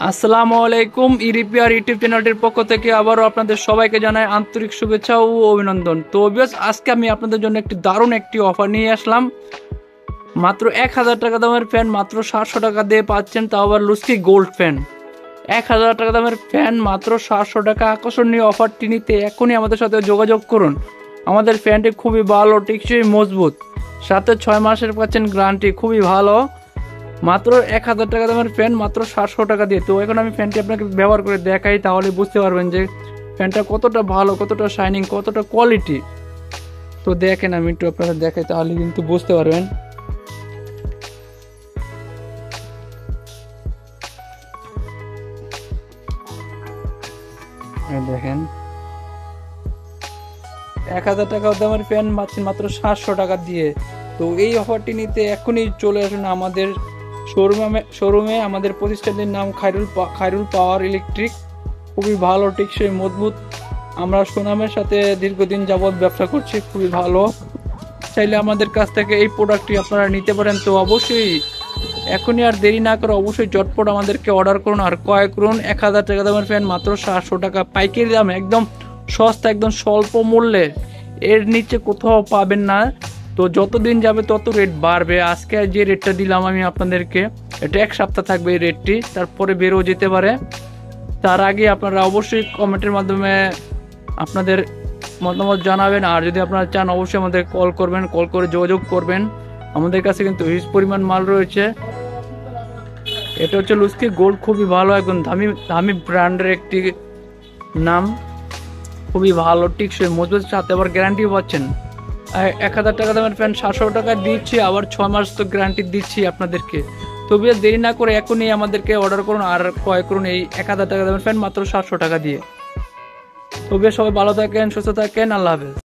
আসসালামু আলাইকুম। ইরিপিআর ইউটিউব চ্যানেলটির পক্ষ থেকে আবারও আপনাদের সবাইকে জানাই আন্তরিক শুভেচ্ছা ও অভিনন্দন। তো ভিউয়ার্স, আজকে আমি আপনাদের জন্য একটি দারুণ একটি অফার নিয়ে আসলাম। মাত্র 1000 টাকা দামের ফ্যান মাত্র 700 টাকা দিয়ে পাচ্ছেন, তাও আবার লুস্কি গোল্ড ফ্যান। 1000 টাকা দামের ফ্যান মাত্র 700 টাকা। আকর্ষণীয় অফারটি নিতে এখনই আমাদের সাথে যোগাযোগ করুন। আমাদের ফ্যানটি খুবই ভালো, টেকসই, মজবুত, সাথে 6 মাসের পাচ্ছেন গ্যারান্টি, খুবই ভালো। মাত্র 1000 টাকা দামের ফ্যান মাত্র 700 টাকা দিয়ে। তো এখন আমি ফ্যানটি আপনাকে ব্যবহার করে দেখাই, তাহলে বুঝতে পারবেন যে ফ্যানটা কতটা ভালো, কতটা শাইনিং, কতটা কোয়ালিটি। তো দেখেন, আমি একটু আপনাদের দেখাই, তাহলে কিন্তু বুঝতে পারবেন। দেখেন, 1000 টাকা দামের ফ্যান পাচ্ছেন মাত্র 700 টাকা দিয়ে। তো এই অফারটি নিতে এখনই চলে আসুন আমাদের শোরুমে। আমাদের প্রতিষ্ঠানের নাম খায়রুল পাওয়ার ইলেকট্রিক। খুবই ভালো, টেকসই, মজবুত। আমরা সুনামের সাথে দীর্ঘদিন যাবৎ ব্যবসা করছি, খুবই ভালো। চাইলে আমাদের কাছ থেকে এই প্রোডাক্টটি আপনারা নিতে পারেন। তো অবশ্যই এখনই আর দেরি না করে অবশ্যই চটপট আমাদেরকে অর্ডার করুন আর ক্রয় করুন। 1000 টাকা দামের ফ্যান মাত্র 700 টাকা, পাইকারি দাম, একদম সস্তা, একদম স্বল্প মূল্যে। এর নিচে কোথাও পাবেন না। তো যত দিন যাবে তত রেট বাড়বে। আজকে যে রেটটা দিলাম আমি আপনাদেরকে, এটা 1 সপ্তাহ থাকবে এই রেটটি, তারপরে বেরো যেতে পারে। তার আগে আপনারা অবশ্যই কমেন্টের মাধ্যমে আপনাদের মতামত জানাবেন। আর যদি আপনারা চান অবশ্যই আমাদের কল করবেন, কল করে যোগাযোগ করবেন। আমাদের কাছে কিন্তু হিউজ পরিমাণ মাল রয়েছে। এটা হচ্ছে লুস্কি গোল্ড, খুবই ভালো, একদম দামি দামি ব্র্যান্ডের একটি নাম। খুবই ভালো, টিকসই, মজবুত, সাথে আবার গ্যারান্টিও পাচ্ছেন। 1000 টাকা দামের ফ্যান 700 টাকা দিচ্ছি, আবার 6 মাস তো গ্যারান্টি দিচ্ছি আপনাদেরকে। তবে দেরি না করে এখনই আমাদেরকে অর্ডার করুন আর ক্রয় করুন এই 1000 টাকা দামের ফ্যান মাত্র 700 টাকা দিয়ে। তবে সবাই ভালো থাকেন, সুস্থ থাকেন, আল্লাহ হাফেজ।